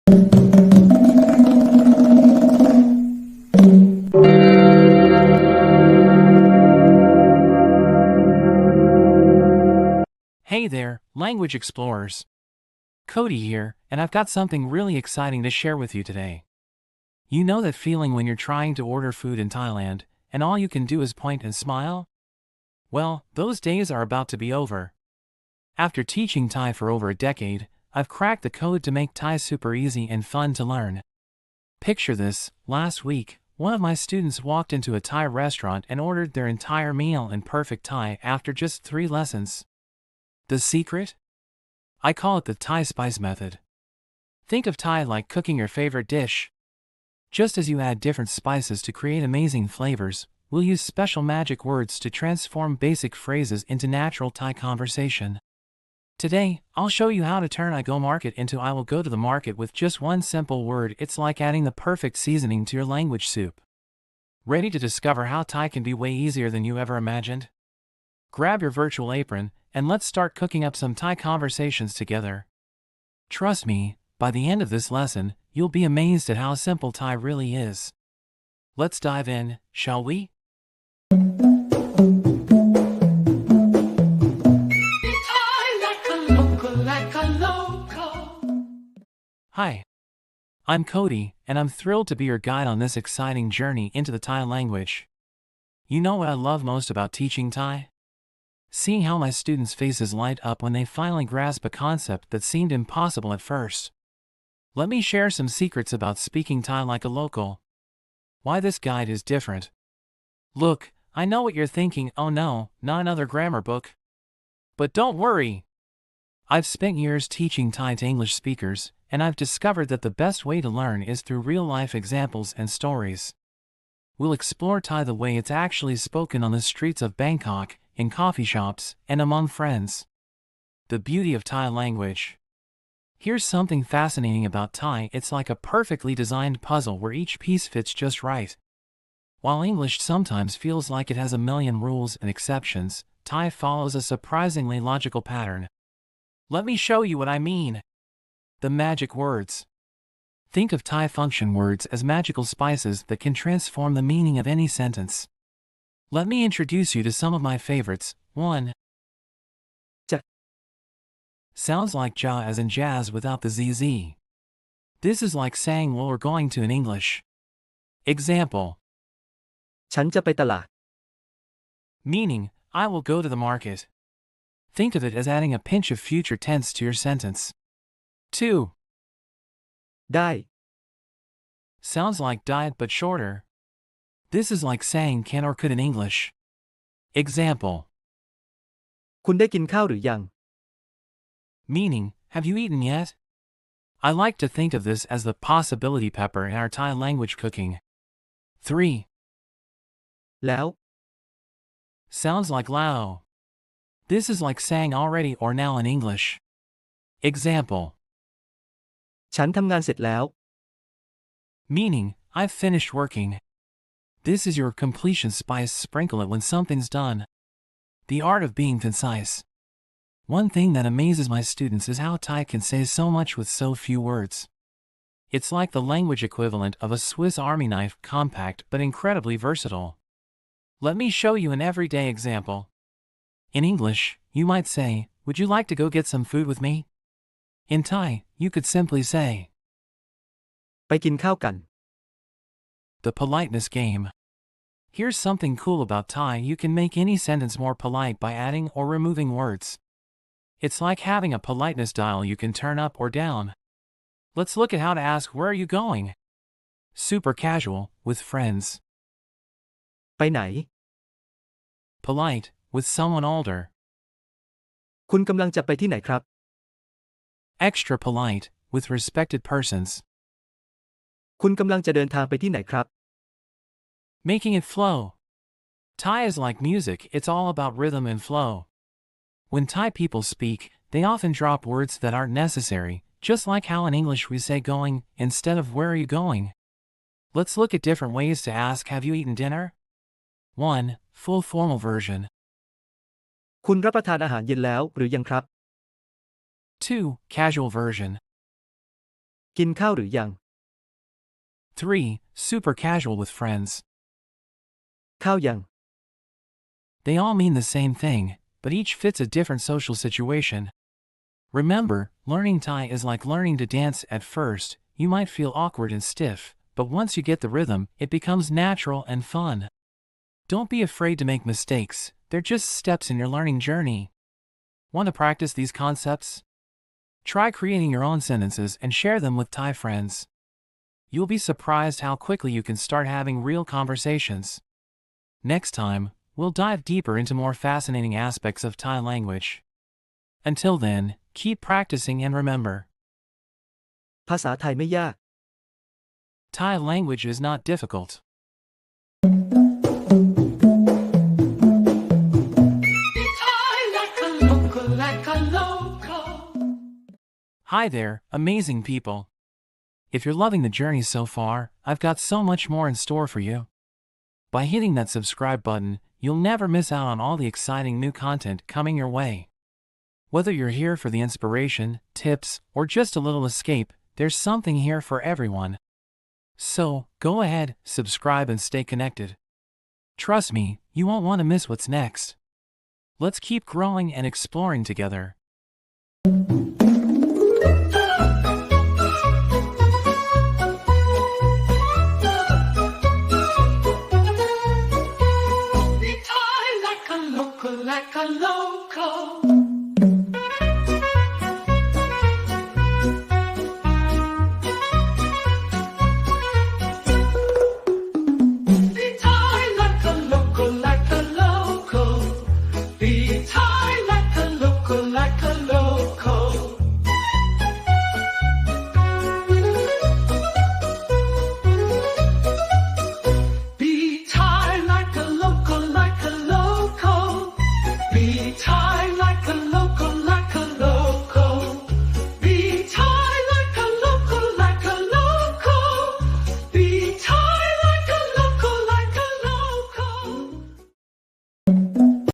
Hey there, language explorers. Cody here, and I've got something really exciting to share with you today. You know that feeling when you're trying to order food in Thailand, and all you can do is point and smile? Well, those days are about to be over. After teaching Thai for over a decade, I've cracked the code to make Thai super easy and fun to learn. Picture this: last week, one of my students walked into a Thai restaurant and ordered their entire meal in perfect Thai after just 3 lessons. The secret? I call it the Thai spice method. Think of Thai like cooking your favorite dish. Just as you add different spices to create amazing flavors, we'll use special magic words to transform basic phrases into natural Thai conversation. Today, I'll show you how to turn I go market into I will go to the market with just one simple word. It's like adding the perfect seasoning to your language soup. Ready to discover how Thai can be way easier than you ever imagined? Grab your virtual apron, and let's start cooking up some Thai conversations together. Trust me, by the end of this lesson, you'll be amazed at how simple Thai really is. Let's dive in, shall we? Hi, I'm Cody, and I'm thrilled to be your guide on this exciting journey into the Thai language. You know what I love most about teaching Thai? Seeing how my students' faces light up when they finally grasp a concept that seemed impossible at first. Let me share some secrets about speaking Thai like a local. Why this guide is different. Look, I know what you're thinking. Oh no, not another grammar book. But don't worry. I've spent years teaching Thai to English speakers, and I've discovered that the best way to learn is through real-life examples and stories. We'll explore Thai the way it's actually spoken on the streets of Bangkok, in coffee shops, and among friends. The beauty of Thai language. Here's something fascinating about Thai: it's like a perfectly designed puzzle where each piece fits just right. While English sometimes feels like it has a million rules and exceptions, Thai follows a surprisingly logical pattern. Let me show you what I mean. The magic words. Think of Thai function words as magical spices that can transform the meaning of any sentence. Let me introduce you to some of my favorites. 1. Ja. Sounds like ja as in jazz without the ZZ. This is like saying well we're going to in English. Example. ฉันจะไปตลาด Meaning, I will go to the market. Think of it as adding a pinch of future tense to your sentence. 2. ได้ Sounds like diet but shorter. This is like saying can or could in English. Example. คุณได้กินข้าวหรือยัง Meaning, have you eaten yet? I like to think of this as the possibility pepper in our Thai language cooking. 3. แล้ว Sounds like lao. This is like saying already or now in English. Example. ฉันทำงานเสร็จแล้ว Meaning, I've finished working. This is your completion spice. Sprinkle it when something's done. The art of being concise. One thing that amazes my students is how Thai can say so much with so few words. It's like the language equivalent of a Swiss Army knife, compact but incredibly versatile. Let me show you an everyday example. In English, you might say, would you like to go get some food with me? In Thai, you could simply say, ไปกินข้าวกัน the politeness game. Here's something cool about Thai: you can make any sentence more polite by adding or removing words. It's like having a politeness dial you can turn up or down. Let's look at how to ask where are you going? Super casual, with friends. ไปไหน Polite, with someone older. คุณกำลังจะไปที่ไหนครับ Extra polite, with respected persons. คุณกำลังจะเดินทางไปที่ไหนครับ Making it flow. Thai is like music, it's all about rhythm and flow. When Thai people speak, they often drop words that aren't necessary, just like how in English we say going instead of where are you going. Let's look at different ways to ask have you eaten dinner? 1. Full formal version. คุณรับประทานอาหารเย็นแล้วหรือยังครับ 2. Casual version. กินข้าวหรือยัง 3. Super casual with friends. ข้าวยัง They all mean the same thing, but each fits a different social situation. Remember, learning Thai is like learning to dance. At first, you might feel awkward and stiff, but once you get the rhythm, it becomes natural and fun. Don't be afraid to make mistakes, they're just steps in your learning journey. Want to practice these concepts? Try creating your own sentences and share them with Thai friends. You'll be surprised how quickly you can start having real conversations. Next time, we'll dive deeper into more fascinating aspects of Thai language. Until then, keep practicing and remember, ภาษาไทยไม่ยาก Thai language is not difficult. Hi there, amazing people. If you're loving the journey so far, I've got so much more in store for you. By hitting that subscribe button, you'll never miss out on all the exciting new content coming your way. Whether you're here for the inspiration, tips, or just a little escape, there's something here for everyone. So, go ahead, subscribe and stay connected. Trust me, you won't want to miss what's next. Let's keep growing and exploring together.